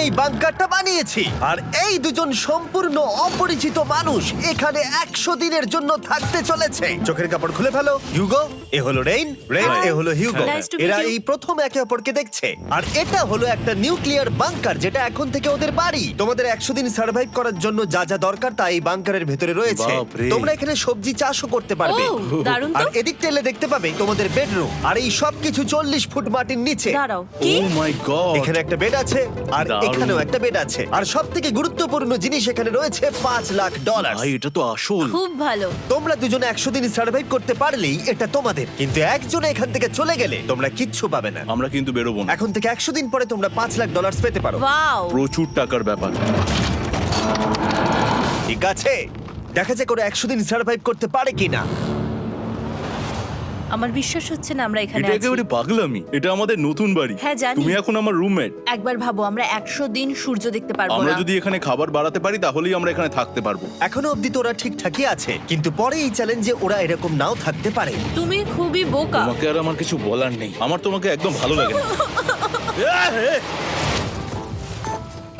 এই বাংকারটা বানিয়েছি, আর এই দুজন সম্পূর্ণ অপরিচিত মানুষ এখানে 100 দিনের জন্য থাকতে চলেছে। চোখের কাপড় খুলে ফেলো। হিউগো, এ হলো রেইন, এ হলো হিউগো। Nice to meet এরা you. এই প্রথম একে অপরকে দেখছে, আর এটা হলো একটা নিউক্লিয়ার বাংকার যেটা এখন থেকে ওদের বাড়ি। তোমাদের 100 দিন সার্ভাইভ করার জন্য যা যা দরকার তা এই বাংকারের ভেতরে রয়েছে। বাপরে। তোমরা এখানে সবজি চাষও করতে পারবে। ও, দারুণ তো। আর এদিক টেলে দেখতে পাবে তোমাদের বেডরুম, আর এই সব কিছু 40 ফুট মাটির নিচে। দাঁড়াও, ও কি? মাই গড, এখানে একটা বেড আছে, আর দারুণ। এখানেও একটা বেড আছে, আর সব থেকে গুরুত্বপূর্ণ জিনিস এখানে রয়েছে $5,00,000। ভাই এটা তো আসল। খুব ভালো। তোমরা দুজনে 100 দিন সার্ভাইভ করতে পারলেই এটা তোমাদের, কিন্তু একজন এখান থেকে চলে গেলে তোমরা কিচ্ছু পাবে না। আমরা কিন্তু বেরোবো না, এখন থেকে 100 দিন পরে তোমরা $5,00,000 পেতে পারো। ওয়াও। প্রচুর টাকার ব্যাপার। ঠিক আছে, দেখা যাক ওরা 100 দিন সার্ভাইভ করতে পারে কিনা। আমার বিশ্বাস হচ্ছে না আমরা এখানে এটা আছি। একেবারে পাগলামি। এটা আমাদের নতুন বাড়ি। হ্যাঁ, জানি। তুমি এখন আমার রুমমেট। একবার ভাবো, আমরা 100 দিন সূর্য দেখতে পারবো আমরা না। যদি এখানে খাবার বাড়াতে পারি তাহলেই আমরা এখানে থাকতে পারবো। এখনো অব্দি তো ওরা ঠিকঠাকই আছে, কিন্তু পরে এই চ্যালেঞ্জে ওরা এরকম নাও থাকতে পারে। তুমি খুবই বোকা। তোমাকে আর আমার কিছু বলার নেই, আমার তোমাকে একদম ভালো লাগে না।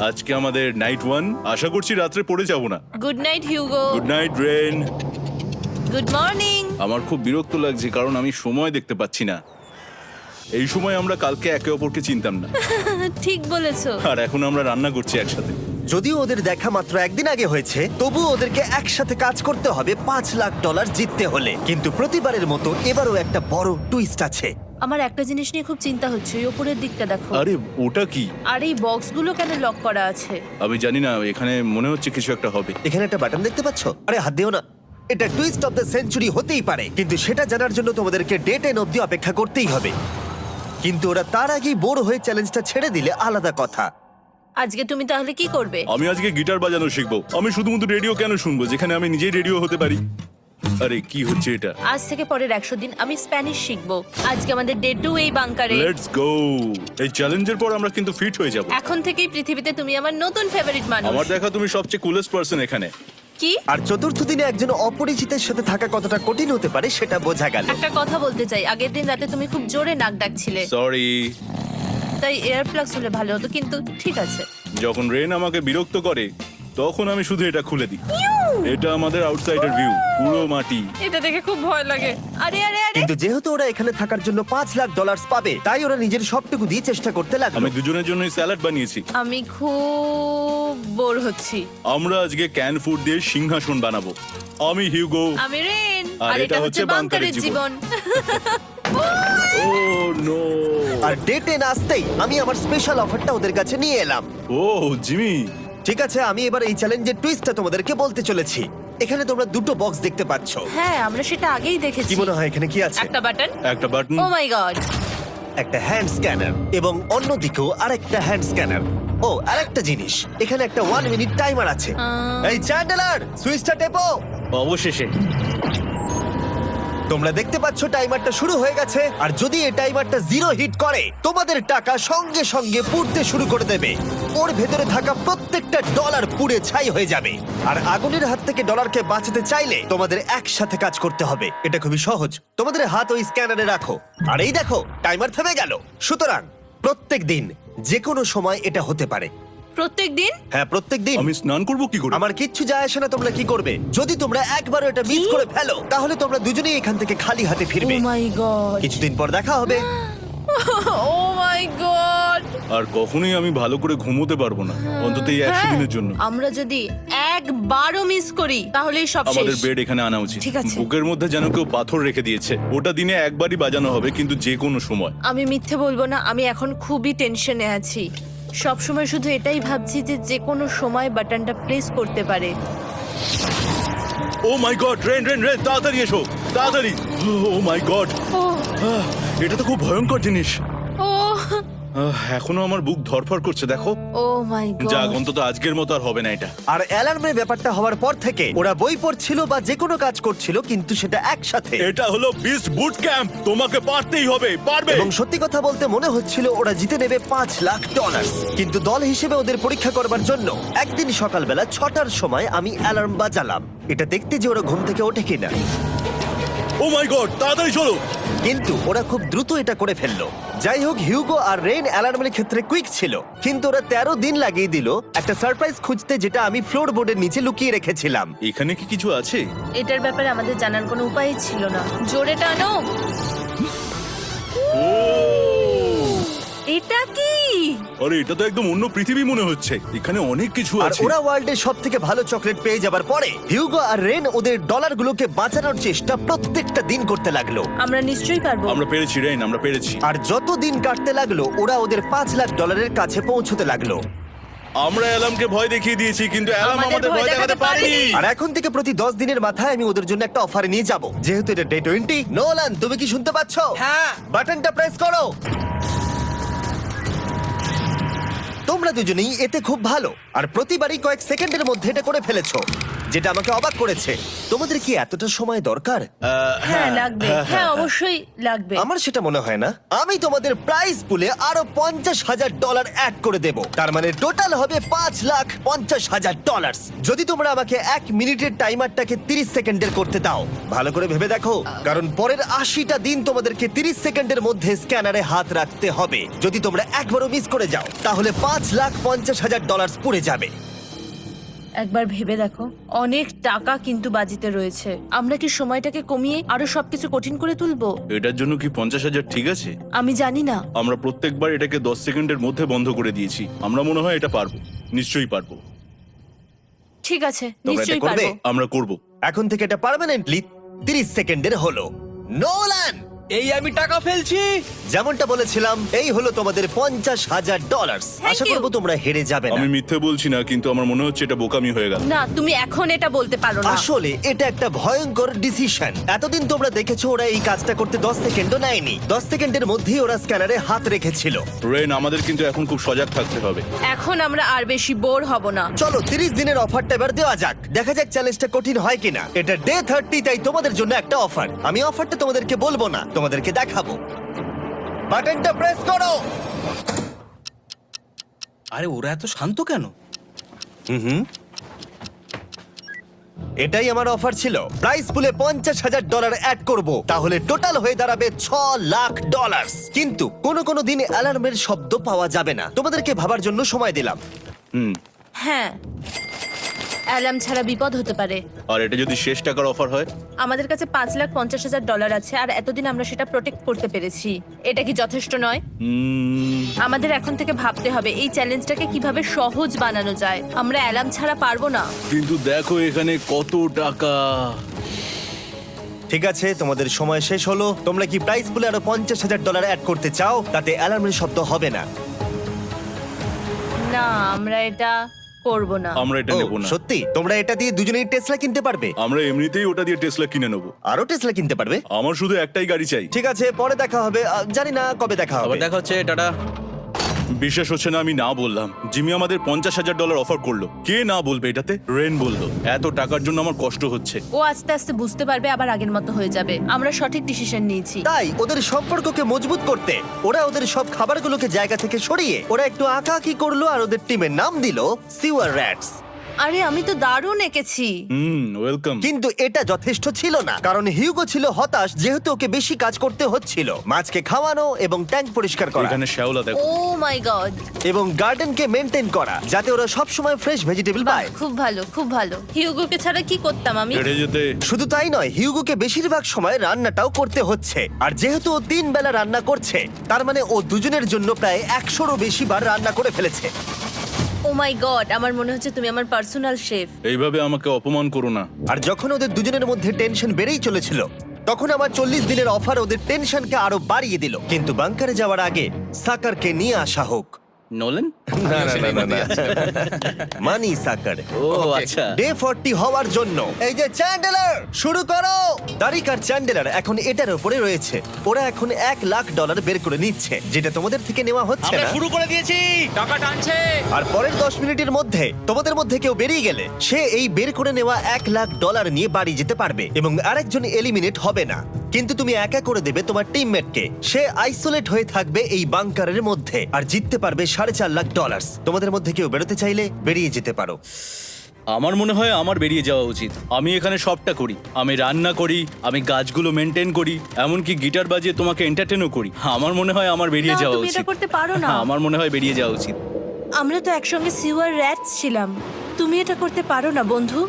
আজকে আমাদের নাইট 1, আশা করছি রাত্রে পড়ে যাব না। Good night Hugo. Good night Ren. Good morning. আমার খুব বিরক্ত লাগছে কারণ আমি সময় দেখতে পাচ্ছি না। এই সময় আমরা কালকে একে অপরকে চিনতাম না, ঠিক বলেছো। আর এখন আমরা রান্না করছি একসাথে। যদিও ওদের দেখা মাত্র একদিন আগে হয়েছে, তবুও ওদেরকে একসাথে কাজ করতে হবে $5,00,000 জিততে হলে। কিন্তু প্রতিবারের মতো এবারও একটা বড় টুইস্ট আছে। আমার একটা জিনিস নিয়ে খুব চিন্তা হচ্ছে, ওই উপরের দিকটা দেখো। আরে ওটা কি? আর এই বক্সগুলো কেন লক করা আছে? আমি জানি না, এখানে মনে হচ্ছে কিছু একটা হবে। এখানে একটা বাটন দেখতে পাচ্ছ? আরে হাত দিও না। এটা টুইস্ট অফ দ্য সেঞ্চুরি হতেই পারে, কিন্তু সেটা জানার জন্য তোমাদেরকে ডে 10 অব্দি অপেক্ষা করতেই হবে। কিন্তু ওরা তার আগেই বোর হয়ে চ্যালেঞ্জটা ছেড়ে দিলে আলাদা কথা। আজকে তুমি তাহলে কি করবে? আমি আজকে গিটার বাজানো শিখবো। আমি শুধুমাত্র রেডিও কেন শুনবো যেখানে আমি নিজেই রেডিও হতে পারি? আরে কি হচ্ছে এটা? আজ থেকে পরের 100 দিন আমি স্প্যানিশ শিখবো। আজকে আমাদের ডে 2 এই বাংকারে। Let's go. এই চ্যালেঞ্জের পর আমরা কিন্তু ফিট হয়ে যাব। এখন থেকেই পৃথিবীতে তুমি আমার নতুন ফেভারিট মানুষ। আমার দেখা তুমি সবচেয়ে কুলেস্ট পারসন এখানে। কি? আর চতুর্থ দিনে একজন অপরিচিতের সাথে থাকা কতটা কঠিন হতে পারে সেটা বোঝা গেল। একটা কথা বলতে চাই, আগের দিন রাতে তুমি খুব জোরে নাক ডাকছিলে, সরি। তাই এয়ার প্লাগস হলে ভালো হতো, কিন্তু ঠিক আছে। যখন রেন আমাকে বিরক্ত করে তখন আমি শুধু এটা খুলে দিই। এটা আমাদের আউটসাইডার ভিউ, পুরো মাটি। এটা দেখে খুব ভয় লাগে। আরে আরে আরে, কিন্তু যেহেতু ওরা এখানে থাকার জন্য $5,00,000 পাবে, তাই ওরা নিজের সবটুকু দিয়ে চেষ্টা করতে লাগলো। আমি দুজনের জন্যই স্যালাড বানিয়েছি। আমি খুব বোর হচ্ছি। আমরা আজকে ক্যান ফুড দিয়ে সিংহাসন বানাবো। আমি হিউগো। আমি রেন, আর আর এটা হচ্ছে বাংকারের জীবন। ও নো। আর ডে 10 আসতেই আমি আমার স্পেশাল অফারটা ওদের কাছে নিয়ে এলাম। ও জিমি। ঠিক আছে, আমি এবার এই চ্যালেঞ্জের টুইস্টটা তোমাদেরকে বলতে চলেছি। এখানে তোমরা দুটো বক্স দেখতে পাচ্ছ। হ্যাঁ, আমরা সেটা আগেই দেখেছি। কি মনে হয় এখানে কি আছে? একটা বাটন। একটা বাটন। O my god. একটা হ্যান্ড স্ক্যানার, এবং অন্যদিকেও আরেকটা হ্যান্ড স্ক্যানার। ও, আরেকটা জিনিস, এখানে একটা 1 মিনিট টাইমার আছে। এই চ্যান্ডেলার, সুইচটা টেপো। অবশেষে। তোমরা দেখতে পাচ্ছ টাইমারটা শুরু হয়ে গেছে, আর যদি এই টাইমারটা 0 হিট করে তোমাদের টাকা সঙ্গে সঙ্গে পুড়তে শুরু করে দেবে। ওর ভেতরে থাকা প্রত্যেকটা ডলার পুড়ে ছাই হয়ে যাবে। আর আগুনের হাত থেকে ডলারকে বাঁচাতে চাইলে তোমাদের একসাথে কাজ করতে হবে। এটা খুবই সহজ। তোমাদের হাত ওই স্ক্যানারে রাখো, আর এই দেখো টাইমার থেমে গেল। সুতরাং প্রত্যেক দিন যে কোনো সময় এটা হতে পারে। প্রত্যেক দিন? হ্যাঁ, প্রত্যেক দিন। আমি স্নান করব কি করে? আমার কিচ্ছু যায় আসে না তোমরা কি করবে। যদি তোমরা একবারও এটা মিস করে ফেলো, তাহলে তোমরা দুজনেই এখান থেকে খালি হাতে ও ফিরবে। মাই গড। কিছুদিন পর দেখা হবে। ও মাই গড। আর কখনোই আমি ভালো করে ঘুমোতে পারবো না, অন্তত এই 100 দিনের জন্য। আমরা যদি একবারও মিস করি তাহলেই সব শেষ। আমাদের বেড এখানে আনা উচিত। ঠিক আছে। বুকের মধ্যে যেন কেউ পাথর রেখে দিয়েছে। ওটা দিনে একবারই বাজানো হবে, কিন্তু যে কোনো সময়। আমি মিথ্যে বলবো না, আমি এখন খুবই টেনশনে আছি। সব সময় শুধু এটাই ভাবছি যে যে কোনো সময় বাটনটা প্রেস করতে পারে। ও my god, rain rain rain, তাড়াতাড়ি এসো, তাড়াতাড়ি। ও মাই গড, ও এটা তো খুব ভয়ঙ্কর জিনিস। ও এখনো আমার বুক ধড়ফড় করছে, দেখো। ও মাই গড। যাক, অন্তত আজকের মতো আর হবে না এটা। আর অ্যালার্মের ব্যাপারটা হওয়ার পর থেকে ওরা বই পড়ছিল বা যে কোনো কাজ করছিল, কিন্তু সেটা একসাথে। এটা হলো বিস্ট বুট ক্যাম্প, তোমাকে পারতেই হবে, পারবে। এবং সত্যি কথা বলতে মনে হচ্ছিল ওরা জিতে নেবে $5,00,000। কিন্তু দল হিসেবে ওদের পরীক্ষা করবার জন্য একদিন সকালবেলা 6টার সময় আমি অ্যালার্ম বাজালাম, এটা দেখতে যে ওরা ঘুম থেকে ওঠে কিনা। ও মাই গড, তাড়াতাড়ি চলো। কিন্তু ওরা খুব দ্রুত এটা করে ফেললো। যাই হোক, হিউগো আর রেন অ্যালার্মের ক্ষেত্রে কুইক ছিল, কিন্তু ওরা 13 দিন লাগিয়ে দিল একটা সারপ্রাইজ খুঁজতে, যেটা আমি ফ্লোর বোর্ডের নিচে লুকিয়ে রেখেছিলাম। এখানে কি কিছু আছে? এটার ব্যাপারে আমাদের জানার কোনো উপায় ছিল না। জোরে টানো। ও এটা কি? আরে, এটা তো একদম অন্য পৃথিবী মনে হচ্ছে। এখানে অনেক কিছু আর আছে। ওরা ওয়ার্ল্ডের সব থেকে ভালো চকলেট পেয়ে যাবার পরে হিউগো আর রেন ওদের ডলারগুলোকে বাঁচানোর চেষ্টা প্রত্যেকটা দিন করতে লাগলো। আমরা নিশ্চয়ই পারবো। আমরা পেরেছি রেন, আমরা পেরেছি। আর যত দিন কাটতে লাগলো, ওরা ওদের $5,00,000 কাছে পৌঁছতে লাগলো। আমরা অ্যালামকে ভয় দেখিয়ে দিয়েছি, কিন্তু অ্যালাম আমাদের আমাদের ভয় ভয় দেখাতে দেখাতে পারেনি। পারেনি। আর এখন থেকে প্রতি 10 দিনের মাথায় আমি ওদের জন্য একটা অফার নিয়ে যাব, যেহেতু এটা ডে 20। নোলান, তুমি কি শুনতে পাচ্ছ? হ্যাঁ। বাটনটা প্রেস করো। তোমরা দুজনেই এতে খুব ভালো, আর প্রতিবারই কয়েক সেকেন্ডের মধ্যে এটা করে ফেলেছো, যেটা আমাকে অবাক করেছে। তোমাদের কি এতটা সময় দরকার? হ্যাঁ লাগবে, হ্যাঁ অবশ্যই লাগবে। আমার সেটা মনে হয় না। আমি তোমাদের প্রাইস পুলে আরো $50,000 অ্যাড করে দেব, তার মানে টোটাল হবে $5,50,000। যদি তোমরা আমাকে 1 মিনিটের টাইমারটাকে 30 সেকেন্ডের করতে দাও। ভালো করে ভেবে দেখো, কারণ পরের 80টা দিন তোমাদেরকে 30 সেকেন্ডের মধ্যে স্ক্যানারে হাত রাখতে হবে। যদি তোমরা একবারও মিস করে যাও, তাহলে $5,50,000 পুড়ে যাবে। একবার ভেবে দেখো, অনেক টাকা কিন্তু বাজিতে রয়েছে। আমরা কি সময়টাকে কমিয়ে আরো সবকিছু কঠিন করে তুলবো? এটার জন্য কি 50,000 ঠিক আছে? আমি জানি না। আমরা প্রত্যেকবার এটাকে 10 সেকেন্ডের মধ্যে বন্ধ করে দিয়েছি। আমরা মনে হয় এটা পারবো, নিশ্চয়ই পারবো। ঠিক আছে, তোমরা এটা নিশ্চয়ই করবে? পারবো। আমরা করব। এখন থেকে এটা পার্মানেন্টলি 30 সেকেন্ডের হলো। নোলান, এই আমি টাকা ফেলছি। যেমনটা বলেছিলাম, এই হলো তোমাদের $50,000। Thank Asha you. করবো তোমরা হেরে যাবে না। আমি মিথ্যে বলছি না, কিন্তু আমার মনে হচ্ছে এটা বোকামি হয়ে গেল। না, তুমি এখন এটা বলতে পারো না। আসলে এটা একটা ভয়ঙ্কর ডিসিশন। এতদিন তোমরা দেখেছো ওরা এই কাজটা করতে 10 সেকেন্ডও নেয়নি। 10 সেকেন্ডের মধ্যেই ওরা স্ক্যানারে হাত রেখেছিল। রেন, আমাদের কিন্তু এখন খুব সজাগ থাকতে হবে। এখন আমরা আর বেশি বোর হব না। চলো 30 দিনের অফারটা এবার দেওয়া যাক, দেখা যাক চ্যালেঞ্জটা কঠিন হয় কিনা। এটা ডে 30, তাই তোমাদের জন্য একটা অফার। আমি অফারটা তোমাদেরকে বলবো না, তোমাদেরকে দেখাবো। বাটনটা প্রেস করো। আরে ওরা এত শান্ত কেন? এটাই আমার অফার ছিল। প্রাইস পুলে $50,000 অ্যাড করব, তাহলে টোটাল হয়ে দাঁড়াবে $6,00,000। কিন্তু কোনো দিন অ্যালার্মের শব্দ পাওয়া যাবে না। তোমাদেরকে ভাবার জন্য সময় দিলাম। হ্যাঁ, অ্যালার্ম ছাড়া বিপদ হতে পারে। আর এটা যদি শেষ টাকার অফার হয়? আমাদের কাছে $5,50,000 আছে, আর এতদিন আমরা সেটা প্রোটেক্ট করতে পেরেছি। এটা কি যথেষ্ট নয়? আমাদের এখন থেকে ভাবতে হবে এই চ্যালেঞ্জটাকে কিভাবে সহজ বানানো যায়। আমরা অ্যালার্ম ছাড়া পারবো না। কিন্তু দেখো এখানে কত টাকা। ঠিক আছে, তোমাদের সময় শেষ হলো। তোমরা কি প্রাইস পুলে আরো $50,000 অ্যাড করতে চাও? তাতে অ্যালার্মের শব্দ হবে না। না, আমরা এটা করব না। আমরা এটা ও, নেব না। সত্যি? তোমরা এটা দিয়ে দুজনেই টেসলা কিনতে পারবে? আমরা এমনিতেই ওটা দিয়ে টেসলা কিনে নেব। আরো টেসলা কিনতে পারবে? আমার শুধু একটাই গাড়ি চাই। ঠিক আছে, পরে দেখা হবে। জানি না কবে দেখা হবে। আবার দেখা হচ্ছে, টাটা। বিশ্বাস হচ্ছে না আমি না বললাম। জিমি আমাদের $50,000 অফার করলো। কে না বলবে এটাতে? রেন বললো। এত টাকার জন্য আমার কষ্ট হচ্ছে। ও আস্তে আস্তে বুঝতে পারবে, আবার আগের মতো হয়ে যাবে। আমরা সঠিক ডিসিশন নিয়েছি। তাই ওদের সম্পর্ককে মজবুত করতে ওরা ওদের সব খাবারগুলোকে জায়গা থেকে সরিয়ে ওরা একটু আঁকাআঁকি করলো, আর ওদের টিমের নাম দিল সিওয়ার র্যাটস। আরে আমি তো দারুণ এঁকেছি। ওয়েলকাম। কিন্তু এটা যথেষ্ট ছিল না, কারণ হিউগো ছিল হতাশ, যেহেতু ওকে বেশি কাজ করতে হচ্ছিল। মাছকে খাওয়ানো এবং ট্যাঙ্ক পরিষ্কার করা এখানে শ্যাওলা দেখো। ও মাই গড, এবং গার্ডেনকে মেনটেন করা, যাতে ওরা সব সময় ফ্রেশ ভেজিটেবল পায়। খুব ভালো, খুব ভালো। হিউগোকে ছাড়া কি করতাম আমি? হেরে যেতে। শুধু তাই নয়, হিউগোকে বেশিরভাগ সময় রান্নাটাও করতে হচ্ছে। আর যেহেতু ও 3 বেলা রান্না করছে, তার মানে ও দুজনের জন্য প্রায় 100রও বেশি বার রান্না করে ফেলেছে। ও মাই গড, আমার মনে হচ্ছে তুমি আমার পার্সোনাল শেফ। এইভাবে আমাকে অপমান করো না। আর যখন ওদের দুজনের মধ্যে টেনশন বেড়েই চলেছিল, তখন আমার 40 দিনের অফার ওদের টেনশনকে আরো বাড়িয়ে দিল। কিন্তু বাংকারে যাওয়ার আগে সাকারকে নিয়ে আসা হোক। নোলেন? না না না না, না। মানি সাকার। ও আচ্ছা। ডে 40 হওয়ার জন্য এই যে চ্যান্ডেলার, শুরু করো। তারিক আর চ্যান্ডেলার এখন এটার উপরে রয়েছে। ওরা এখন $1,00,000 বের করে নিচ্ছে, যেটা তোমাদের থেকে নেওয়া হচ্ছে আমরা না। শুরু করে দিয়েছি, টাকা টানছে। আর পরের 10 মিনিটের মধ্যে তোমাদের মধ্যে কেউ বেরিয়ে গেলে সে এই বের করে নেওয়া $1,00,000 নিয়ে বাড়ি যেতে পারবে, এবং আরেকজন এলিমিনেট হবে না। কিন্তু তুমি একা করে দেবে তোমার টিমমেটকে। সে আইসোলেট হয়ে থাকবে এই বাংকারের মধ্যে, আর জিততে পারবে $4.5 লাখ। তোমাদের মধ্যে কেউ বেরোতে চাইলে বেরিয়ে যেতে পারো। আমার মনে হয় আমার বেরিয়ে যাওয়া উচিত। আমি এখানে সবটা করি, আমি রান্না করি, আমি গাছগুলো মেনটেন করি, এমনকি গিটার বাজিয়ে তোমাকে এন্টারটেনও করি। আমার মনে হয় আমার বেরিয়ে না, যাওয়া তুমি এটা উচিত। করতে পারো না। আমার মনে হয় বেরিয়ে যাওয়া উচিত। আমরা তো একসঙ্গে সিওয়ার র্যাটস ছিলাম। তুমি এটা করতে পারো না বন্ধু।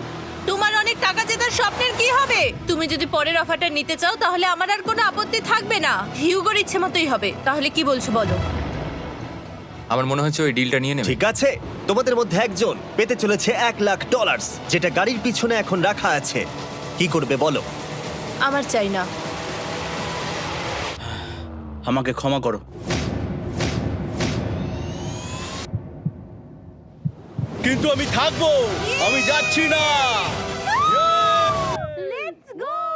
তোমার অনেক টাকা জেতার স্বপ্নের কি হবে? তুমি যদি পরের অফারটা নিতে চাও তাহলে আমার আর কোনো আপত্তি থাকবে না। হিউগোর ইচ্ছে মতোই হবে। তাহলে কি বলছো বলো? আমার মনে হচ্ছে ওই ডিলটা নিয়ে নেবে। ঠিক আছে, তোমাদের মধ্যে একজন পেতে চলেছে $1,00,000, যেটা গাড়ির পিছনে এখন রাখা আছে। কি করবে বলো? আমার চাই না। আমাকে ক্ষমা করো। কিন্তু আমি থাকবো, আমি যাচ্ছি না।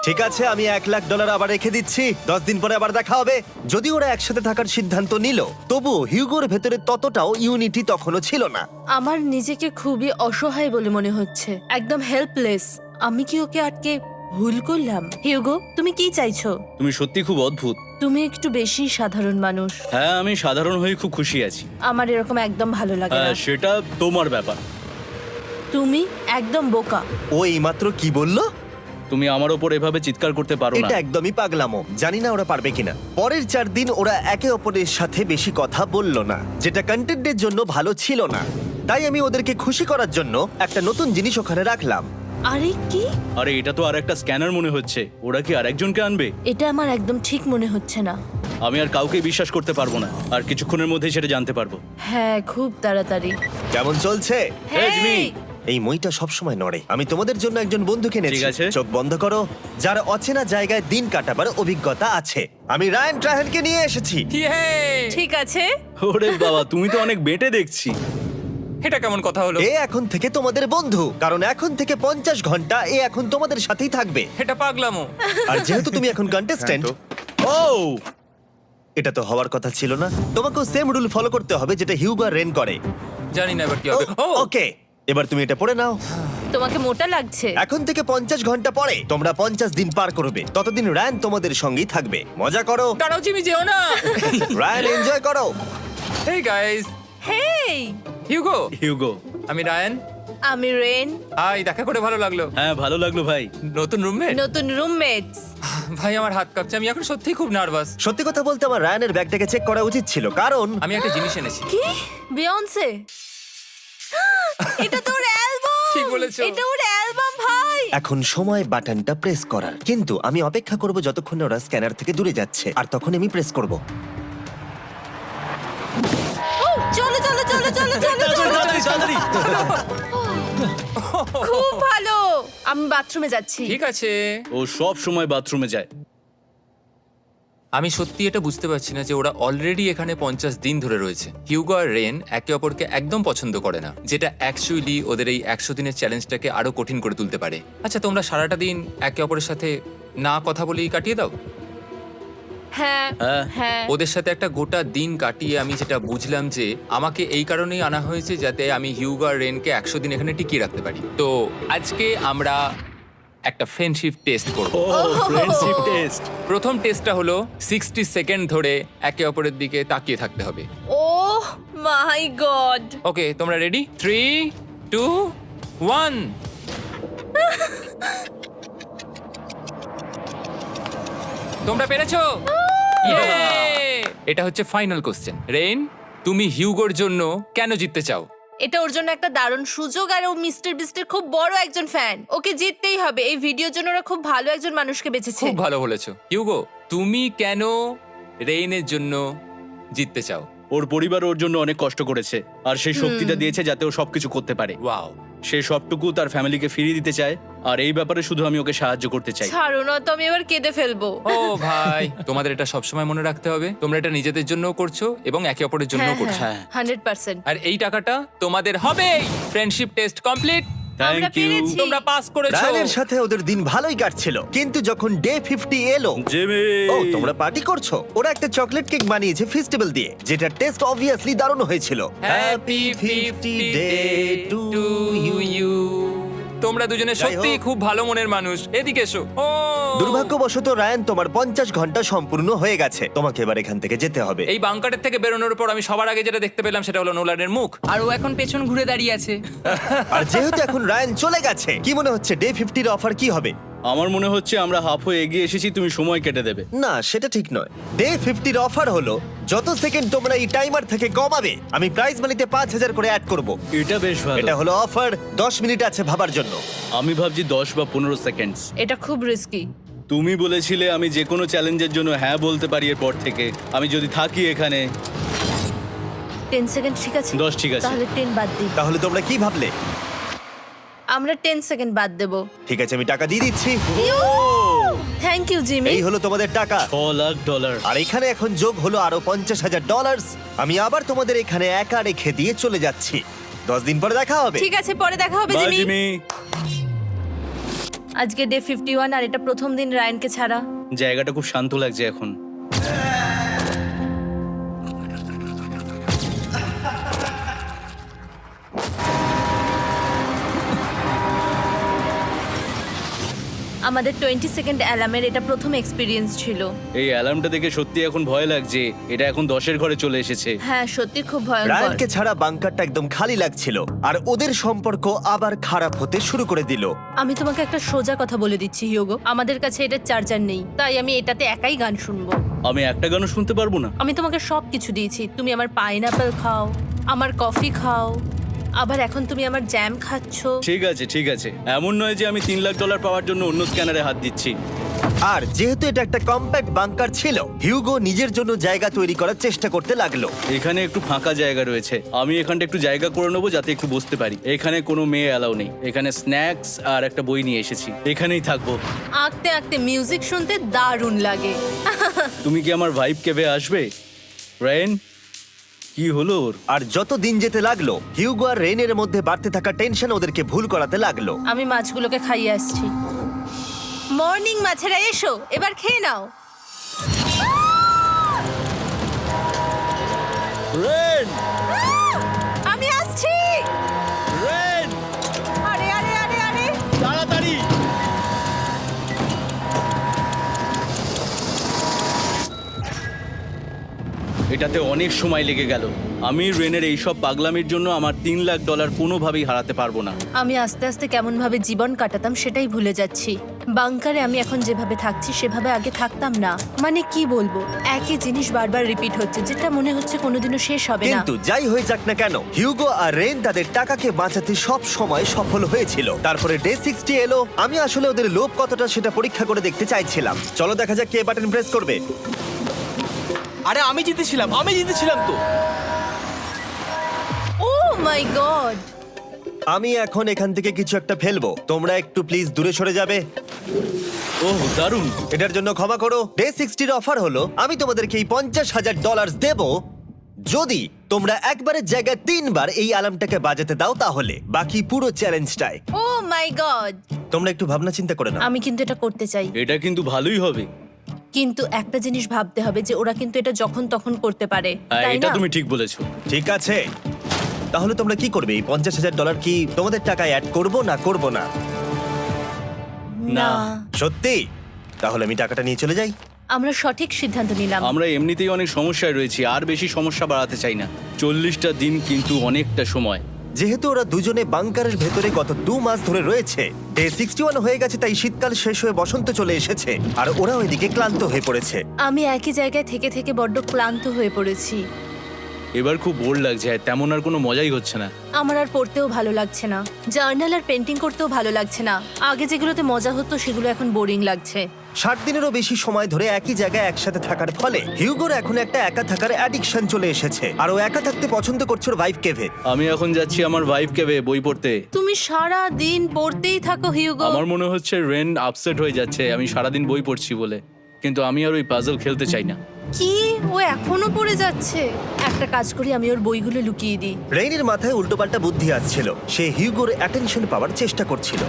ঠিক আছে, আমি $1,00,000 আবার রেখে দিচ্ছি। 10 দিন পরে আবার দেখা হবে। যদি ওরা একসাথে থাকার সিদ্ধান্ত নিল, তবুও হিউগোর ভেতরে ততটাও ইউনিটি তখনও ছিল না। আমার নিজেকে খুবই অসহায় বলে মনে হচ্ছে, একদম হেল্পলেস। আমি কি ওকে আটকে ভুল করলাম? হিউগো, তুমি কি চাইছো? তুমি সত্যি খুব অদ্ভুত। তুমি একটু বেশি সাধারণ মানুষ। হ্যাঁ, আমি সাধারণ হয়ে খুব খুশি আছি। আমার এরকম একদম ভালো লাগে না। হ্যাঁ, সেটা তোমার ব্যাপার। তুমি একদম বোকা। ও এইমাত্র কি বললো? তুমি আমার ওপর এভাবে চিৎকার করতে পারো না। এটা একদমই পাগলামো। জানি না ওরা পারবে কিনা। পরের 4 দিন ওরা একে অপরের সাথে বেশি কথা বলল না, যেটা কন্টেন্টের জন্য ভালো ছিল না। তাই আমি ওদেরকে খুশি করার জন্য একটা নতুন জিনিস ওখানে রাখলাম। আরে কি? আরে এটা তো আর একটা স্ক্যানার মনে হচ্ছে। ওরা কি আরেকজনকে আনবে? এটা আমার একদম ঠিক মনে হচ্ছে না। আমি আর কাউকে বিশ্বাস করতে পারবো না। আর কিছুক্ষণের মধ্যেই সেটা জানতে পারবো। হ্যাঁ, খুব তাড়াতাড়ি। কেমন চলছে? Hey, Jimmy! এই মইটা সবসময় নড়ে। আমি তোমাদের জন্য একজন বন্ধুকে এনেছি। ঠিক আছে। চোখ বন্ধ করো। যার অচেনা জায়গায় দিন কাটাবার অভিজ্ঞতা আছে। আমি রায়ান ট্রাহেলকে নিয়ে এসেছি। ইয়ে! ঠিক আছে। ওরে বাবা, তুমি তো অনেক বেটে দেখছি। এটা কেমন কথা হলো? এ এখন থেকে তোমাদের বন্ধু, কারণ এখন থেকে 50 ঘন্টা এ এখন তোমাদের সাথেই থাকবে। এটা পাগলামো। আর যেহেতু তুমি এখন কন্টেস্ট্যান্ট, ও এটা তো হওয়ার কথা ছিল না। তোমাকেও সেম রুল ফলো করতে হবে যেটা হিউগো আর রেন করে। জানি না এবার কি হবে। ও ওকে, এবার তুমি এটা পড়ে নাও। তোমাকে মোটা লাগছে। এখন থেকে 50 ঘন্টা পরে তোমরা 50 দিন পার করবে। ততদিন রায়ান তোমাদের সঙ্গেই থাকবে। মজা করো। দাঁড়াও জিমি, যেও না। রায়ান, এনজয় করো। হেই গাইস, হেই, হিউগো। হিউগো। আমি রায়ান। আমি রেন। হাই, দেখা করে ভালো লাগলো। হ্যাঁ, ভালো লাগলো ভাই। নতুন রুমমেট। নতুন রুমমেটস। ভাই, আমার হাত কাঁপছে। আমি এখন সত্যিই খুব নার্ভাস। সত্যি কথা বলতে আমার রায়ানের ব্যাগটাকে চেক করা উচিত ছিল, কারণ আমি একটা জিনিস এনেছি। কি? বিয়ন্সে? এটা তোর অ্যালবাম। ঠিক বলেছো। এটা ওর অ্যালবাম ভাই। এখন সময় বাটনটা প্রেস করার। কিন্তু আমি অপেক্ষা করব যতক্ষণ না ওরা স্ক্যানার থেকে দূরে যাচ্ছে, আর তখন আমি প্রেস করব। ও, চলো চলো চলো চলো চলো চলো। তাড়াতাড়ি। খুব ভালো। আমি বাথরুমে যাচ্ছি। ঠিক আছে। ও সব সময় বাথরুমে যায়। আমি সত্যি এটা বুঝতে পারছি না যে ওরা অলরেডি এখানে 50 দিন ধরে রয়েছে। হিউগো আর রেন একে অপরকে একদম পছন্দ করে না, যেটা অ্যাকচুয়ালি ওদের এই 100 দিনের চ্যালেঞ্জটাকে আরো কঠিন করে তুলতে পারে। আচ্ছা, তোমরা সারাটা দিন একে অপরের সাথে না কথা বলেই কাটিয়ে দাও? হ্যাঁ হ্যাঁ। হ্যাঁ। ওদের সাথে একটা গোটা দিন কাটিয়ে আমি যেটা বুঝলাম যে আমাকে এই কারণেই আনা হয়েছে যাতে আমি হিউগো আর রেনকে 100 দিন এখানে টিকিয়ে রাখতে পারি। তো আজকে আমরা একটা ফ্রেন্ডশিপ টেস্ট করব। ও ফ্রেন্ডশিপ টেস্ট। প্রথম টেস্টটা হলো 60 সেকেন্ড ধরে একে অপরের দিকে তাকিয়ে থাকতে হবে। ওহ মাই গড। ওকে, তোমরা রেডি? 3, 2, 1। তোমরা পেরেছো? Yay! এটা হচ্ছে ফাইনাল কোশ্চেন। রেইন, তুমি হিউগোর জন্য কেন জিততে চাও? এটা ওর জন্য একটা দারুণ সুযোগ, আর ও মিস্টার বিস্টের খুব বড় একজন ফ্যান। ওকে জিততেই হবে। এই ভিডিওর জন্য ওরা খুব ভালো একজন মানুষকে বেছেছে। খুব ভালো বলেছো। হিউগো, তুমি কেন রেইনের জন্য জিততে চাও? ওর পরিবার ওর জন্য অনেক কষ্ট করেছে, আর সেই শক্তিটা দিয়েছে যাতে ও সবকিছু করতে পারে। ওয়াও। সে সবটুকু তার ফ্যামিলিকে ফিরিয়ে দিতে চায়, আর এই ব্যাপারে শুধু আমি ওকে সাহায্য করতে চাই। ছাড়ো না তো, আমি এবার কেঁদে ফেলবো। ও ভাই, তোমাদের এটা সবসময় মনে রাখতে হবে। তোমরা এটা নিজেদের জন্যও করছো এবং একে অপরের জন্যও করছো। হ্যাঁ। 100%। আর এই টাকাটা তোমাদের হবে। Friendship test complete. আমরা থ্যাংক ইউ পেরেছি। তোমরা পাস করেছো। রায়ানের সাথে ওদের দিন ভালোই কাটছিল, কিন্তু যখন ডে 50 এলো, জিমি। ও তোমরা পার্টি করছো। ওরা একটা চকলেট কেক বানিয়েছে ফেস্টিভ্যাল দিয়ে, যেটা টেস্ট অবভিয়াসলি দারুণ হয়েছিল। Happy 50 day to you. তোমরা দুজনে যাই সত্যি হোক। খুব ভালো মনের মানুষ, এদিকে এসো। ও দুর্ভাগ্যবশত রায়ান, তোমার 50 ঘন্টা সম্পূর্ণ হয়ে গেছে। তোমাকে এবার এখান থেকে যেতে হবে। এই বাংকারের থেকে বেরোনোর পর আমি সবার আগে যেটা দেখতে পেলাম সেটা হলো নোলানের মুখ। আর ও এখন পেছন ঘুরে দাঁড়িয়ে আছে। আর যেহেতু এখন রায়ান চলে গেছে, কি মনে হচ্ছে ডে 50-র অফার কি হবে? আমার মনে হচ্ছে আমরা হাফ হয়ে এগিয়ে এসেছি, তুমি সময় কেটে দেবে। না, সেটা ঠিক নয়। ডে 50-র অফার হলো যত সেকেন্ড তোমরা এই টাইমার থেকে কমাবে, আমি প্রাইজ মানিতে 5000 করে অ্যাড করব। এটা বেশ ভালো। এটা হলো অফার। 10 মিনিট আছে ভাবার জন্য। আমি ভাবছি 10 বা 15 সেকেন্ডস। এটা খুব রিস্কি। তুমি বলেছিলে আমি যে কোনো চ্যালেঞ্জের জন্য হ্যাঁ বলতে পারি এরপর থেকে। আমি যদি থাকি এখানে 10 সেকেন্ড ঠিক আছে? 10 ঠিক আছে। তাহলে 10 বাদ দিই। তাহলে তোমরা কি ভাবলে? আমরা 10 সেকেন্ড বাদ দেব। ঠিক আছে, আমি টাকা দিয়ে দিচ্ছি। Thank you Jimmy. এই হলো তোমাদের টাকা। $6,00,000। আর এখানে এখন যোগ হলো আরো $50,000। আমি আবার তোমাদের এখানে একা রেখে দিয়ে চলে যাচ্ছি। 10 দিন পরে দেখা হবে। ঠিক আছে, পরে দেখা হবে বাই জিমি। জিমি। আজকে ডে 51 আর এটা প্রথম দিন রায়ানকে ছাড়া। জায়গাটা খুব শান্ত লাগছে এখন। আমাদের 20 সেকেন্ড অ্যালার্মের এটা প্রথম এক্সপিরিয়েন্স ছিল। এই অ্যালার্মটা দেখে সত্যি এখন ভয় লাগছে। এটা এখন 10-এর ঘরে চলে এসেছে। হ্যাঁ, সত্যি খুব ভয়ঙ্কর। রায়ানকে ছাড়া বাংকারটা একদম খালি লাগছিল, আর ওদের সম্পর্ক আবার খারাপ হতে শুরু করে দিল। আমি তোমাকে একটা সোজা কথা বলে দিচ্ছি হিউগো, আমাদের কাছে এটা চার্জার নেই, তাই আমি এটাতে একাই গান শুনবো। আমি একটা গানও শুনতে পারবো না। আমি তোমাকে সব কিছু দিয়েছি, তুমি আমার পাইনাপেল খাও, আমার কফি খাও, আবার এখন তুমি আমার জ্যাম খাচ্ছো। ঠিক আছে ঠিক আছে, এমন নয় যে আমি $3,00,000 পাওয়ার জন্য অন্য স্ক্যানারে হাত দিচ্ছি। আর যেহেতু এটা একটা কম্প্যাক্ট বাংকার ছিল, হিউগো নিজের জন্য জায়গা তৈরি করার চেষ্টা করতে লাগলো। এখানে একটু ফাঁকা জায়গা রয়েছে, আমি এখানটা একটু জায়গা করে নেবো যাতে একটু বসতে পারি। এখানে কোনো মেয়ে অ্যালাউ নেই। এখানে স্ন্যাক্স আর একটা বই নিয়ে এসেছি, এখানেই থাকবো। আঁকতে আঁকতে মিউজিক শুনতে দারুণ লাগে। তুমি কি আমার ভাইব কেবে আসবে? রেন, কি হলো ওর? আর যত দিন যেতে লাগলো, হিউগো আর রেনের মধ্যে বাড়তে থাকা টেনশন ওদেরকে ভুল করাতে লাগলো। আমি মাছগুলোকে খাইয়ে আসছি। মর্নিং মাছেরা, এসো এবার খেয়ে নাও। রেন, আমি আসছি। রেন, আরে আরে আরে আরে, তাড়াতাড়ি! এটাতে অনেক সময় লেগে গেল। আমি রেনের এইসব পাগলামির জন্য আমার $3,00,000 কোনোভাবেই হারাতে পারবো না। আমি আস্তে আস্তে কেমন ভাবে জীবন কাটাতাম সেটাই ভুলে যাচ্ছি। বাংকারে আমি এখন যেভাবে থাকছি সেভাবে আগে থাকতাম না। মানে কি বলবো, একই জিনিস বারবার রিপিট হচ্ছে, যেটা মনে হচ্ছে কোনোদিনও শেষ হবে না। কিন্তু যাই হয়ে যাক না কেন, হিউগো আর রেন তাদের টাকাকে বাঁচাতে সব সময় সফল হয়েছিল। তারপরে ডে 60 এলো। আমি আসলে ওদের লোভ কতটা সেটা পরীক্ষা করে দেখতে চাইছিলাম। চলো দেখা যাক কে বাটন প্রেস করবে। আরে আমি জিতেছিলাম তো। ও মাই গড! আমি এখন এখান থেকে কিছু একটা ফেলবো, তোমরা একটু প্লিজ দূরে সরে যাবে। ওহ দারুণ! এটার জন্য ক্ষমা করো। ডে 60-র অফার হলো আমি তোমাদেরকে এই $50,000 দেব যদি তোমরা একবারের জায়গায় 3 বার এই অ্যালার্মটাকে বাজাতে দাও, তাহলে বাকি পুরো চ্যালেঞ্জটাই। ও মাই গড! তোমরা একটু ভাবনা চিন্তা করে নাও। আমি কিন্তু এটা করতে চাই, এটা কিন্তু ভালোই হবে। কিন্তু একটা জিনিস ভাবতে হবে যে ওরা কিন্তু এটা যখন তখন করতে পারে, হ্যাঁ, তাই এটা না? তুমি ঠিক বলেছো। ঠিক আছে, তাহলে তোমরা কি করবে? এই $50,000 কি তোমাদের টাকায় অ্যাড করবো না করবো না? না, সত্যি? তাহলে আমি টাকাটা নিয়ে চলে যাই। আমরা সঠিক সিদ্ধান্ত নিলাম। আমরা এমনিতেই অনেক সমস্যায় রয়েছি, আর বেশি সমস্যা বাড়াতে চাই না। 40টা দিন কিন্তু অনেকটা সময়। যেহেতু ওরা দুজনে বাংকারের ভেতরে গত 2 মাস ধরে রয়েছে, ডে 61 হয়ে গেছে, তাই শীতকাল শেষ হয়ে বসন্ত চলে এসেছে, আর ওরা ওইদিকে ক্লান্ত হয়ে পড়েছে। আমি একই জায়গায় থেকে থেকে বড্ড ক্লান্ত হয়ে পড়েছি। এবার খুব বোর লাগছে, তেমন আর কোনো মজাই হচ্ছে না। আমার আর পড়তেও ভালো লাগছে না, জার্নাল আর পেন্টিং করতেও ভালো লাগছে না। আগে যেগুলোতে মজা হতো সেগুলো এখন বোরিং লাগছে। 60 দিনেরও বেশি সময় ধরে একই জায়গায় একসাথে থাকার ফলে হিউগোর এখন একটা একা থাকার অ্যাডিকশন চলে এসেছে, আর ও একা থাকতে পছন্দ করছে ওর ভাইফ কেভে। আমি এখন যাচ্ছি আমার ভাইফ কেবে বই পড়তে। তুমি সারা দিন পড়তেই থাকো হিউগো। আমার মনে হচ্ছে রেন আপসেট হয়ে যাচ্ছে আমি সারাদিন বই পড়ছি বলে, কিন্তু আমি আর ওই পাজল খেলতে চাই না। কি, ও এখনো পড়ে যাচ্ছে? একটা কাজ করি, আমি ওর বইগুলো লুকিয়ে দিই। রেইনের মাথায় উল্টোপাল্টা বুদ্ধি আসছিল। সে হিউগোর অ্যাটেনশন পাওয়ার চেষ্টা করছিল।